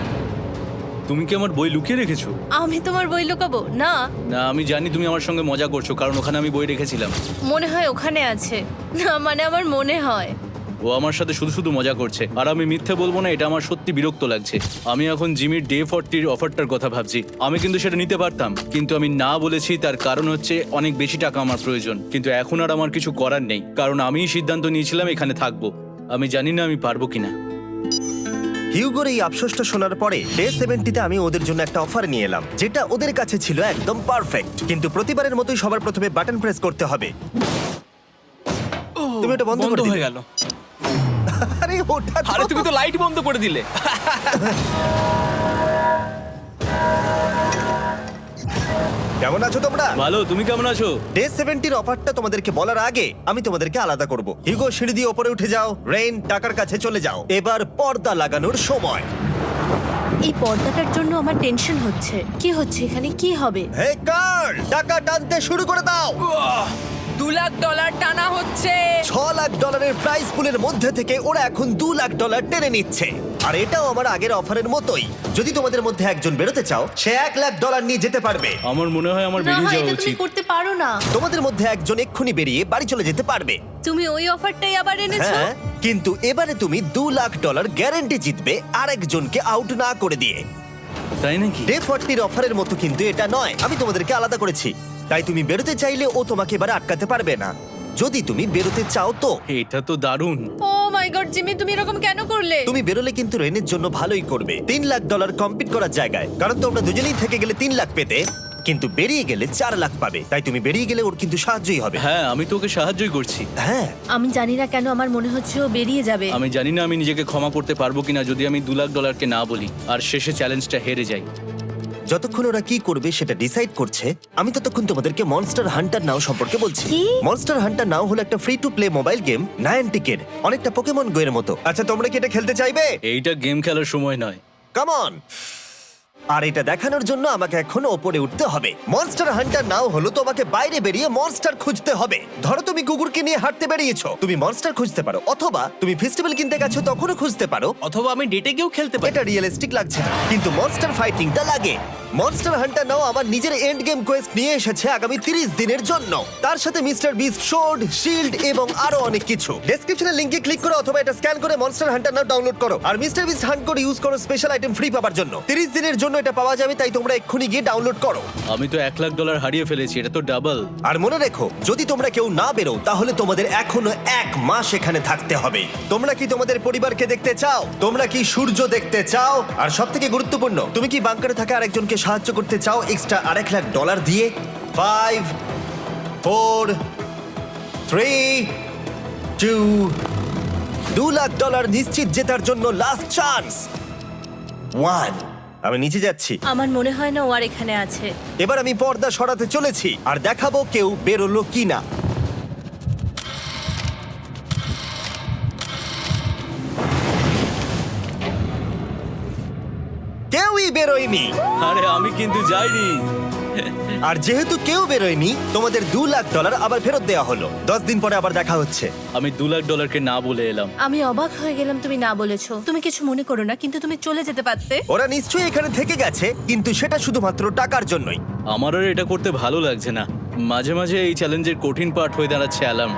তুমি কি আমার বই লুকিয়ে রেখেছো? আমি তোমার বই লুকাবো না। না, আমি জানি তুমি আমার সঙ্গে মজা করছো, কারণ ওখানে আমি বই রেখেছিলাম। মনে হয় ওখানে আছে। না মানে আমার মনে হয়। ও আমার সাথে শুধু শুধু মজা করছে, আর আমি মিথ্যে বলবো না, এটা আমার সত্যি বিরক্ত লাগছে। আমি এখন জিমির ডে 40 অফারটার কথা ভাবছি। আমি কিন্তু সেটা নিতে পারতাম, কিন্তু আমি না বলেছি, তার কারণ হচ্ছে অনেক বেশি টাকা আমার প্রয়োজন। কিন্তু এখন আর আমার কিছু করার নেই, কারণ আমিই সিদ্ধান্ত নিয়েছিলাম এখানে থাকবো। আমি জানি না আমি পারবো কিনা। হিউগোর এই আফসোসটা শোনার পরে ডে 70-তে আমি ওদের জন্য একটা অফার নিয়ে এলাম, যেটা ওদের কাছে ছিল একদম পারফেক্ট। কিন্তু প্রতিবারের মতোই সবার প্রথমে বাটন প্রেস করতে হবে। তুমি এটা বন্ধ করে বন্ধ দিলে। হয়ে গেল। আরে ওটা তো- আরে তুমি তো লাইট বন্ধ করে দিলে। কেমন আছো তোমরা? ভালো, তুমি কেমন আছো? ডে 70-র অফারটা তোমাদেরকে বলার আগে আমি তোমাদেরকে আলাদা করব। হিউগো, সিঁড়ি দিয়ে ওপরে উঠে যাও। রেইন, টাকার কাছে চলে যাও। এবার পর্দা লাগানোর সময়। এই পর্দাটার জন্য আমার টেনশন হচ্ছে। কি হচ্ছে এখানে, কি হবে? হে কার্ল, টাকা টানতে শুরু করে দাও। $2 লাখ টানা হচ্ছে। $6 লাখ প্রাইস পুলের মধ্যে থেকে ওরা এখন $2 লাখ টেনে নিচ্ছে। আর এটাও আমার আগের অফারের মতোই। যদি তোমাদের মধ্যে একজন বেরোতে চাও, সে $1 লাখ নিয়ে যেতে পারবে। আমার মনে হয় আমার না বেরিয়ে হয় যাওয়া এটা তুমি উচিত। করতে পারো না। তোমাদের মধ্যে একজন এক্ষুনি বেরিয়ে বাড়ি চলে যেতে পারবে। তুমি ওই অফারটাই আবার এনেছো। হ্যাঁ, কিন্তু এবারে তুমি $2 লাখ গ্যারান্টি জিতবে আরেকজনকে আউট না করে দিয়ে। তাই নাকি? ডে 40-র অফারের মতো কিন্তু এটা নয়। আমি তোমাদেরকে আলাদা করেছি, তাই তুমি বেরোতে চাইলে ও তোমাকে এবারে আটকাতে পারবে না। যদি তুমি বেরোতে চাও তো। এটা তো দারুণ। ও মাই গড জিমি, তুমি এরকম কেন করলে? তুমি বেরোলে কিন্তু রেনের জন্য ভালোই করবে। $3 লাখ কম্পিট করার জায়গায়, কারণ তোমরা দুজনেই থেকে গেলে 3 লাখ পেতে, কিন্তু বেরিয়ে গেলে 4 লাখ পাবে। তাই তুমি বেরিয়ে গেলে ওর কিন্তু সাহায্যই হবে। হ্যাঁ, আমি তোকে সাহায্যই করছি। হ্যাঁ, আমি জানি না কেন আমার মনে হচ্ছে ও বেরিয়ে যাবে। আমি জানি না আমি নিজেকে ক্ষমা করতে পারবো কিনা যদি আমি $2 লাখ না বলি আর শেষে চ্যালেঞ্জটা হেরে যাই। যতক্ষণ ওরা কি করবে সেটা ডিসাইড করছে, আমি ততক্ষণ তোমাদেরকে মনস্টার হান্টার নাও সম্পর্কে বলছি। কি? মনস্টার হান্টার নাও হলো একটা free to play mobile game, নায়ান্টিকের, অনেকটা পোকেমন গো এর মতো। আচ্ছা, তোমরা কি এটা খেলতে চাইবে? এইটা গেম খেলার সময় নয়। Come on. আর এটা দেখানোর জন্য আমাকে এখন ওপরে উঠতে হবে। মনস্টার হান্টার নাও হলো তোমাকে বাইরে বেরিয়ে মনস্টার খুঁজতে হবে। ধরো তুমি কুকুরকে নিয়ে হাঁটতে বেরিয়েছো, তুমি মনস্টার খুঁজতে পারো, অথবা তুমি ফেস্টিভ্যাল কিনতে গেছো তখনও খুঁজতে পারো। অথবা আমি ডেটে গিয়েও খেলতে পারি। এটা রিয়েলিস্টিক লাগছে না, কিন্তু মনস্টার ফাইটিংটা লাগে। মনস্টার হান্টার নাও আমার নিজের এন্ড গেম কোয়েস্ট নিয়ে এসেছে আগামী 30 দিনের জন্য। তার সাথে মিস্টার বিস্ট সোর্ড, শিল্ড এবং আরো অনেক কিছু। ডেসক্রিপশনের লিংকে ক্লিক করো অথবা এটা স্ক্যান করে মনস্টার হান্টার নাও ডাউনলোড করো। আর মিস্টার বিস্ট হান্ট করে ইউজ করো স্পেশাল আইটেম ফ্রি পাওয়ার জন্য। 30 দিনের জন্য এটা পাওয়া যাবে, তাই তোমরা এক্ষুনি গিয়ে ডাউনলোড করো। আমি তো $1 লাখ হারিয়ে ফেলেছি, এটা তো ডাবল। আর মনে রেখো, যদি তোমরা কেউ না বেরো তাহলে তোমাদের এখনো 1 মাস এখানে থাকতে হবে। তোমরা কি তোমাদের পরিবারকে দেখতে চাও? তোমরা কি সূর্য দেখতে চাও? আর সবথেকে গুরুত্বপূর্ণ, তুমি কি বাংকারে থাকা আরেকজনকে সাহায্য করতে চাও এক্সট্রা $1 লাখ দিয়ে? 5 4 3 2 $2 লাখ নিশ্চিত জেতার জন্য লাস্ট চান্স। 1। আমি নিচে যাচ্ছি। আমার মনে হয় না ও আর এখানে আছে। এবার আমি পর্দা সরাতে চলেছি আর দেখাবো কেউ বেরোলো কিনা। কেউই বেরোয়নি। আরে আমি কিন্তু যাইনি। আর যেহেতু কেউ বেরোয়নি, তোমাদের $2 লাখ আবার ফেরত দেওয়া হলো। 10 দিন পরে আবার দেখা হচ্ছে। আমি $2 লাখ না বলে এলাম। আমি অবাক হয়ে গেলাম তুমি না বলেছো। তুমি কিছু মনে করো না, কিন্তু তুমি চলে যেতে পারতে। ওরা নিশ্চয়ই এখানে থেকে গেছে, কিন্তু সেটা শুধুমাত্র টাকার জন্যই। আমার আর এটা করতে ভালো লাগছে না। মাঝে মাঝে এই চ্যালেঞ্জের কঠিন পার্ট হয়ে দাঁড়াচ্ছে অ্যালার্ম।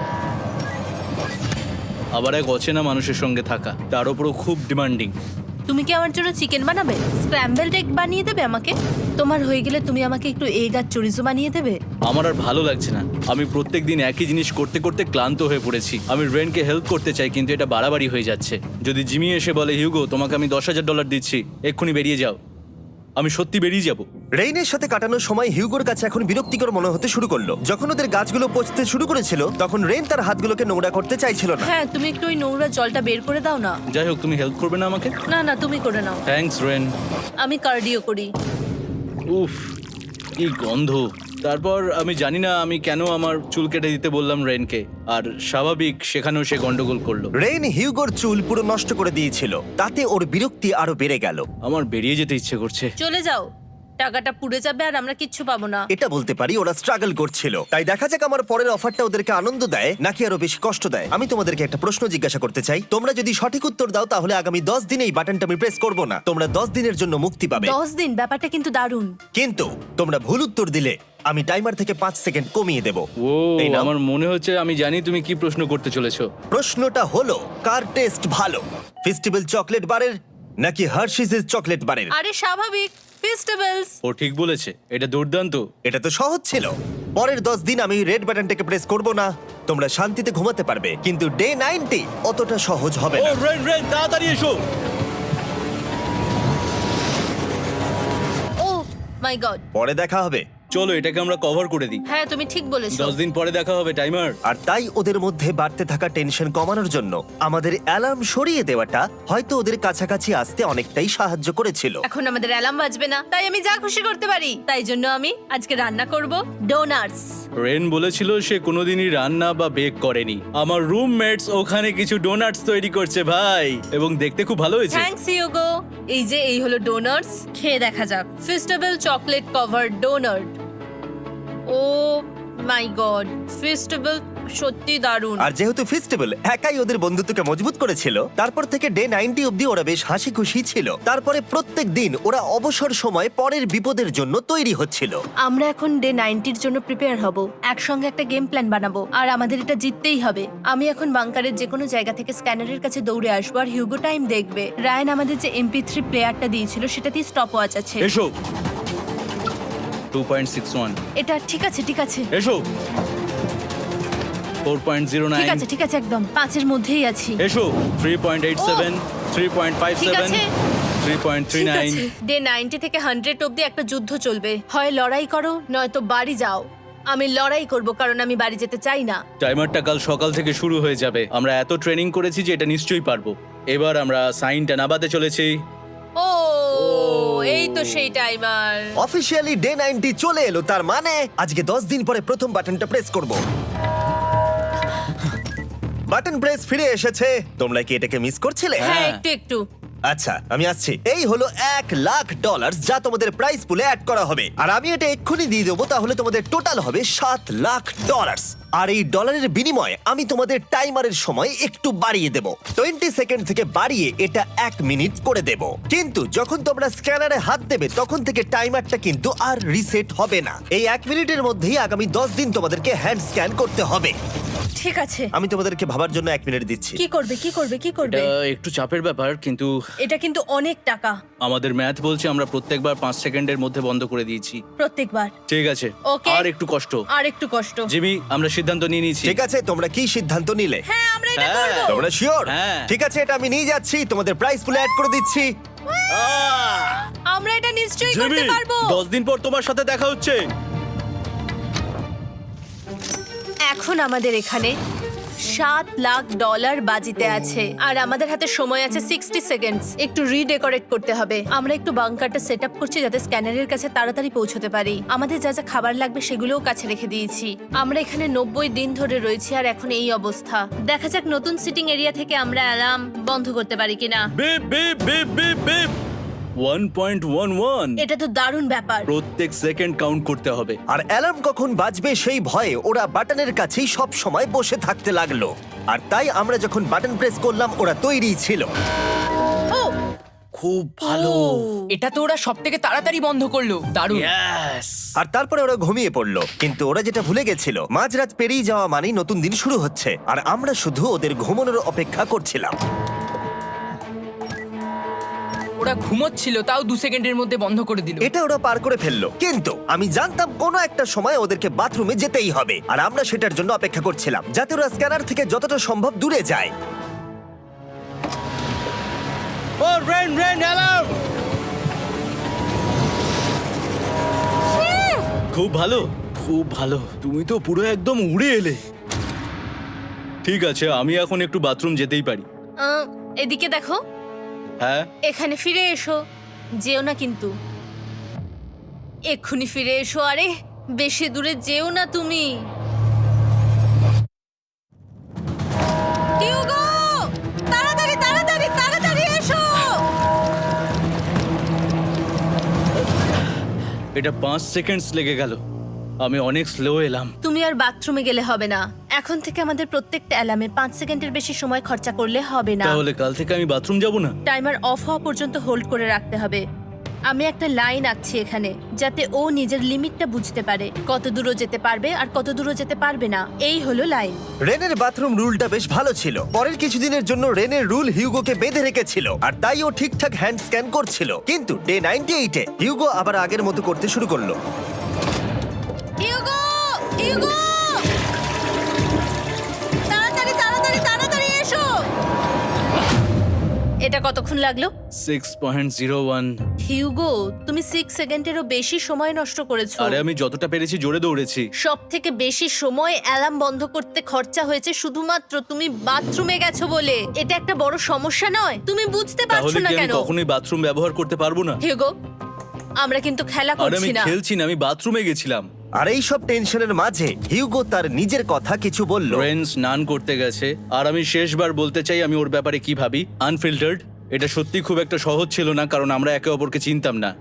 আবার এক অচেনা মানুষের সঙ্গে থাকা, তার উপরও খুব ডিমান্ডিং। তুমি কি আমার জন্য চিকেন বানাবে? স্ক্র্যাম্বলড এগ বানিয়ে দেবে আমাকে? তোমার হয়ে গেলে তুমি আমাকে একটু এগ আর চরিজো বানিয়ে দেবে? আমার আর ভালো লাগছে না। আমি প্রত্যেকদিন একই জিনিস করতে করতে ক্লান্ত হয়ে পড়েছি। আমি রেনকে হেল্প করতে চাই, কিন্তু এটা বাড়াবাড়ি হয়ে যাচ্ছে। যদি জিমি এসে বলে, হিউগো তোমাকে আমি $10,000 দিচ্ছি, এক্ষুনি বেরিয়ে যাও, আমি সত্যি বেরিয়ে যাব। রেইনের সাথে কাটানোর সময় হিউগোর কাছে এখন বিরক্তিকর মনে হতে শুরু করলো। যখন ওদের গাছগুলো পচতে শুরু করেছিল, তখন রেইন তার হাতগুলোকে নোংরা করতে চাইছিল না। হ্যাঁ, তুমি একটু ওই নোংরা জলটা বের করে দাও না। যাই হোক, তুমি হেল্প করবে না আমাকে? না না, তুমি করে নাও। Thanks Ren. আমি কার্ডিও করি। উফ, কি গন্ধ। তারপর আমি জানি না আমি কেন আমার চুল কেটে দিতে বললাম রেনকে, আর স্বাভাবিক সেখানেও সে গন্ডগোল করলো। রেইন হিউগোর চুল পুরো নষ্ট করে দিয়েছিল, তাতে ওর বিরক্তি আরো বেড়ে গেল। আমার বেরিয়ে যেতে ইচ্ছে করছে। চলে যাও, টাকাটা পুড়ে যাবে আর আমরা কিচ্ছু পাবো না। এটা বলতে পারি ওরা স্ট্রাগল করছিল। তাই দেখা যাক আমার পরের অফারটা ওদেরকে আনন্দ দেয় নাকি আরো বেশি কষ্ট দেয়। আমি তোমাদেরকে একটা প্রশ্ন জিজ্ঞাসা করতে চাই। তোমরা যদি সঠিক উত্তর দাও তাহলে আগামী 10 দিন এই বাটনটা আমি প্রেস করব না। তোমরা 10 দিনের জন্য মুক্তি পাবে। 10 দিন? ব্যাপারটা কিন্তু দারুণ। কিন্তু তোমরা ভুল উত্তর দিলে আমি টাইমার থেকে 5 সেকেন্ড কমিয়ে দেব। ও এই নাও। আমার মনে হচ্ছে আমি জানি তুমি কি প্রশ্ন করতে চলেছো। প্রশ্নটা হলো কার টেস্ট ভালো, ফেস্টিভ্যাল চকলেট বারের নাকি হার্শিসের চকলেট বারের? আরে স্বাভাবিক, ফেস্টিভ্যালস। ও ঠিক বলেছে, এটা দুর্দান্ত। এটা তো সহজ ছিল। পরের 10 দিন আমি রেড বাটনটাকে প্রেস করব না, তোমরা শান্তিতে ঘুমাতে পারবে। কিন্তু ডে 90 অতটা সহজ হবে ও না। রেন রেন তাড়াতাড়ি এসো। ও মাই গড। পরে দেখা হবে। চলো এটাকে আমরা কভার করে দিই। হ্যাঁ তুমি ঠিক বলেছো। 10 দিন পরে দেখা হবে টাইমার। আর তাই ওদের মধ্যে বাড়তে থাকা টেনশন কমানোর জন্য আমাদের অ্যালার্ম সরিয়ে দেওয়াটা হয়তো ওদের কাছাকাছি আসতে অনেকটাই সাহায্য করেছিল। এখন আমাদের অ্যালার্ম বাজবে না, তাই আমি যা খুশি করতে পারি। তাই জন্য আমি আজকে রান্না করব ডোনাটস। রেন বলেছিল সে কোনোদিনই রান্না বা বেক করেনি। আমার রুমমেটস ওখানে কিছু ডোনাটস তৈরি করছে ভাই, এবং দেখতে খুব ভালো হয়েছে। থ্যাঙ্কস ইউগো। এই হলো ডোনাটস, খেয়ে দেখা যাক। Festival chocolate cover donut. Oh my god, festival সত্যি দারুণ। আর যেহেতু ফেস্টিভ্যাল একাই ওদের বন্ধুত্বকে মজবুত করেছিল, তারপর থেকে ডে 90 অব্দি ওরা বেশ হাসি খুশি ছিল। তারপরে প্রত্যেক দিন ওরা অবসর সময় পরের বিপদের জন্য তৈরি হচ্ছিল। আমরা এখন ডে 90 এর জন্য প্রিপেয়ার হব, একসঙ্গে একটা গেম প্ল্যান বানাবো, আর আমাদের এটা জিততেই হবে। আমি এখন বাংকারের যে কোনো জায়গা থেকে স্ক্যানারের কাছে দৌড়ে আসবো, আর হিউগো টাইম দেখবে। রায়ান আমাদের যে MP3 প্লেয়ারটা দিয়েছিল সেটাতেই স্টপ ওয়াচ আছে। এসো 2.61। এটা ঠিক আছে, ঠিক আছে, এসো 4.09। ঠিক আছে, ঠিক আছে, একদম 5 এর মধ্যেই আছি। এসো 3.87, ঠিক 3.57, আছে। ঠিক 3.39। আছে। ডে 90 থেকে 100 অব্দি একটা যুদ্ধ চলবে। হয় লড়াই করো নয়তো বাড়ি যাও। আমি লড়াই করব, কারণ আমি বাড়ি যেতে চাই না। টাইমারটা কাল সকাল থেকে শুরু হয়ে যাবে। আমরা এত ট্রেনিং করেছি যে এটা নিশ্চয়ই পারবো। এবার আমরা সাইনটা নাবাতে চলেছি। ও এই তো সেই টাইমার। অফিসিয়ালি ডে 90 চলে এলো, তার মানে আজকে 10 দিন পরে প্রথম বাটনটা প্রেস করব। বাটন প্রেস ফিরে এসেছে। তোমরা কি এটাকে মিস করছিলে? হ্যাঁ একটু একটু। আচ্ছা আমি আসছি। এই হলো $1,00,000 যা তোমাদের প্রাইস পুলে অ্যাড করা হবে, আর আমি এটা এক্ষুনি দিয়ে দেবো। তাহলে তোমাদের টোটাল হবে $7,00,000। আর এই ডলারের বিনিময়ে আমি তোমাদের টাইমারের সময় একটু বাড়িয়ে দেব। 20 সেকেন্ড থেকে বাড়িয়ে এটা 1 মিনিট করে দেব। কিন্তু যখন তোমরা স্ক্যানারে হাত দেবে তখন থেকে টাইমারটা কিন্তু আর রিসেট হবে না। এই 1 মিনিটের মধ্যেই আগামী 10 দিন তোমাদেরকে হ্যান্ড স্ক্যান করতে হবে। ঠিক আছে। আমি তোমাদেরকে ভাবার জন্য 1 মিনিট দিচ্ছি। কি করবে, কি করবে, কি করবে? এটা একটু চাপের ব্যাপার, কিন্তু এটা কিন্তু অনেক টাকা। আমাদের ম্যাথ বলছে আমরা প্রত্যেকবার 5 সেকেন্ডের মধ্যে বন্ধ করে দিয়েছি। প্রত্যেকবার। ঠিক আছে, Okay. আর একটু কষ্ট। আর একটু কষ্ট। জিমি, আমরা সিদ্ধান্ত নিয়ে নিয়েছি। ঠিক আছে, তোমরা কি সিদ্ধান্ত নিলে? হ্যাঁ আমরা এটা হ্যাঁ। করব। তোমরা শিওর? হ্যাঁ। ঠিক আছে, এটা আমি নিয়ে যাচ্ছি, তোমাদের প্রাইস পুলে অ্যাড করে দিচ্ছি। আমরা এটা নিশ্চয়ই জিমি, করতে পারবো। 10 দিন পর তোমার সাথে দেখা হচ্ছে। এখন আমাদের এখানে $7,00,000 বাজিতে আছে, আর আমাদের হাতে সময় আছে 60 সেকেন্ডস। একটু রিডেকোরেট করতে হবে। আমরা একটু বাংকারটা সেট আপ করছি যাতে স্ক্যানারের কাছে তাড়াতাড়ি পৌঁছতে পারি। আমাদের যা যা খাবার লাগবে সেগুলোও কাছে রেখে দিয়েছি। আমরা এখানে 90 দিন ধরে রয়েছি, আর এখন এই অবস্থা। দেখা যাক নতুন সিটিং এরিয়া থেকে আমরা অ্যালার্ম বন্ধ করতে পারি কিনা। Beep beep beep beep beep 1.11। এটা তো দারুণ ব্যাপার। প্রত্যেক সেকেন্ড কাউন্ট করতে হবে। আর অ্যালার্ম কখন বাজবে সেই ভয়ে ওরা বাটনের কাছেই সব সময় বসে থাকতে লাগলো। আর তাই আমরা যখন বাটন প্রেস করলাম ওরা তৈরি ছিল। ও খুব ভালো। এটা তো ওরা সব থেকে তাড়াতাড়ি বন্ধ করলো। দারুণ। ইয়েস। আর তারপরে ওরা ঘুমিয়ে পড়লো। কিন্তু ওরা যেটা ভুলে গেছিল, মাঝরাত পেরিয়ে যাওয়া মানেই নতুন দিন শুরু হচ্ছে, আর আমরা শুধু ওদের ঘুমানোর অপেক্ষা করছিলাম। ওরা ঘুমোচ্ছিল, তাও 2 সেকেন্ডের মধ্যে বন্ধ করে দিল। এটা ওরা পার করে ফেললো, কিন্তু আমি জানতাম কোনো একটা সময় ওদেরকে বাথরুমে যেতেই হবে, আর আমরা সেটার জন্য অপেক্ষা করছিলাম যাতে ওরা স্ক্যানার থেকে যতটা সম্ভব দূরে যায়। ও রেন রেন অ্যালার্ম। খুব ভালো, খুব ভালো। তুমি তো পুরো একদম উড়ে এলে। ঠিক আছে, আমি এখন একটু বাথরুম যেতেই পারি। এদিকে দেখো, হ্যাঁ, এখানে ফিরে এসো। যেও না কিন্তু, এক্ষুনি ফিরে এসো। আরে বেশি দূরে যেও না তুমি। টিউগো, তাড়াতাড়ি তাড়াতাড়ি তাড়াতাড়ি এসো। এটা 5 সেকেন্ডস লেগে গেল। আমি অনেক স্লো এলাম। তুমি আর বাথরুমে গেলে হবে না। এখন থেকে আমাদের প্রত্যেকটা অ্যালার্মে 5 সেকেন্ডের বেশি সময় খরচা করলে হবে না। তাহলে কাল থেকে আমি বাথরুম যাব না। টাইমার অফ হওয়া পর্যন্ত হোল্ড করে রাখতে হবে। আমি একটা লাইন আঁকছি এখানে যাতে ও নিজের লিমিটটা বুঝতে পারে, কত দূরও যেতে পারবে আর কত দূরও যেতে পারবে না। এই হলো লাইন। রেনের বাথরুম রুলটা বেশ ভালো ছিল। পরের কিছুদিনের জন্য রেনের রুল হিউগোকে বেঁধে রেখেছিল, আর তাই ও ঠিকঠাক হ্যান্ড স্ক্যান করছিল। কিন্তু ডে 98-এ হিউগো আবার আগের মতো করতে শুরু করলো। হিউগো, হিউগো, তাড়াতাড়ি তাড়াতাড়ি তাড়াতাড়ি এসো। এটা কতক্ষণ লাগলো? 6.01। হিউগো, তুমি 6 সেকেন্ডেরও বেশি সময় নষ্ট করেছো। আরে আমি যতটা পেরেছি জোরে দৌড়েছি। সব থেকে বেশি সময় অ্যালার্ম বন্ধ করতে খরচা হয়েছে শুধুমাত্র তুমি বাথরুমে গেছো বলে। এটা একটা বড় সমস্যা নয়? তুমি বুঝতে পারছো তাহলে না কি আমি কেন? কখনোই বাথরুম ব্যবহার করতে পারবো না? হিউগো, আমরা কিন্তু খেলা আরে আমি করছি না। খেলছি না, আমি বাথরুমে গেছিলাম। আর এই সব টেনশনের মাঝে হিউগো তার নিজের কথা কিছু বলল। রেন স্নান করতে গেছে, আর আমি শেষবার বলতে চাই আমি ওর ব্যাপারে কি ভাবি। আনফিল্টার্ড, এটা সত্যি খুব একটা সহজ ছিল না, কারণ আমরা একে অপরকে চিনতাম না।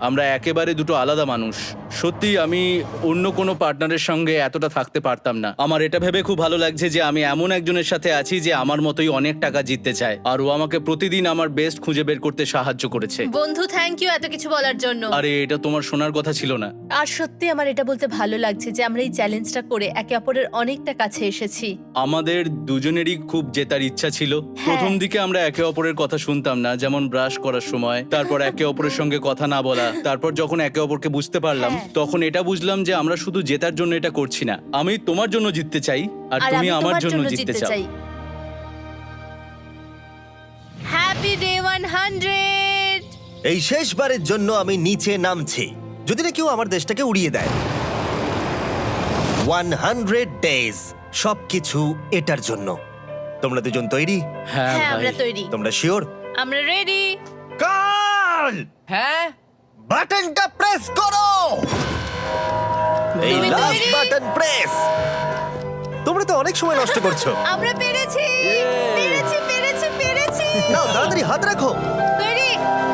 আমরা একেবারে দুটো আলাদা মানুষ। সত্যি আমি অন্য কোনো পার্টনারের সঙ্গে এতটা থাকতে পারতাম না। আমার এটা ভেবে খুব ভালো লাগছে যে আমি এমন একজনের সাথে আছি যে আমার মতোই অনেক টাকা জিততে চায়, আর ও আমাকে প্রতিদিন আমার বেস্ট খুঁজে বের করতে সাহায্য করেছে। বন্ধু, থ্যাংক ইউ এত কিছু বলার জন্য। আরে এটা তোমার শোনার কথা ছিল না। আর সত্যি আমার এটা বলতে ভালো লাগছে যে আমরা এই চ্যালেঞ্জটা করে একে অপরের অনেকটা কাছে এসেছি। আমাদের দুজনেরই খুব জেতার ইচ্ছা ছিল। প্রথম দিকে আমরা একে অপরের কথা শুনতাম না, যেমন ব্রাশ করার সময়, তারপর একে অপরের সঙ্গে কথা না বলা। তারপর যখন একে অপরকে বুঝতে পারলাম, তখন এটা বুঝলাম যে আমরা শুধু জেতার জন্য এটা করছি না। আমি তোমার জন্য জিততে চাই, আর তুমি আমি আমার তোমার জন্য জিততে চাও। Happy day 100। এই শেষবারের জন্য আমি নিচে নামছি, যদি না কেউ আমার দেশটাকে উড়িয়ে দেয়। 100 ডেজ, সবকিছু এটার জন্য। তোমরা দুজন তৈরি? হ্যাঁ হ্যাঁ, আমরা ভাই। তৈরি, তোমরা শিওর? আমরা রেডি। কাল হ্যাঁ, বাটনটা প্রেস করো। এই তুমি লাস্ট তৈরি? Button press. তোমরা তো অনেক সময় নষ্ট করছো। আমরা পেরেছি, পেরেছি, পেরেছি, পেরেছি। নাও তাড়াতাড়ি হাত রাখো, তৈরি?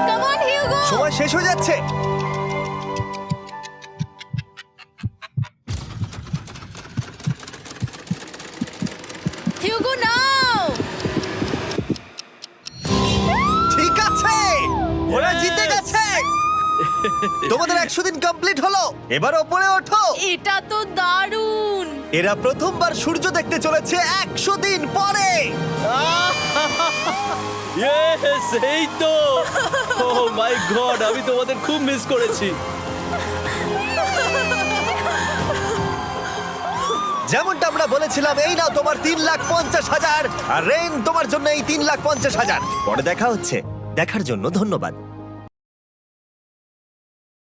Come on Hugo. সময় শেষ হয়ে যাচ্ছে। হিউগো নাও। ঠিক আছে, ওরা জিতে গেছে। তোমাদের 100 দিন কমপ্লিট হলো, এবার ওপরে ওঠো। এটা তো দারুণ। এরা প্রথমবার সূর্য দেখতে চলেছে 100 দিন পরে। Yes, এই তো। Oh my God, আমি তোমাদের খুব মিস করেছি। যেমনটা আমরা বলেছিলাম, এই নাও তোমার 3,50,000, আর রেন তোমার জন্য এই 3,50,000। পরে দেখা হচ্ছে, দেখার জন্য ধন্যবাদ।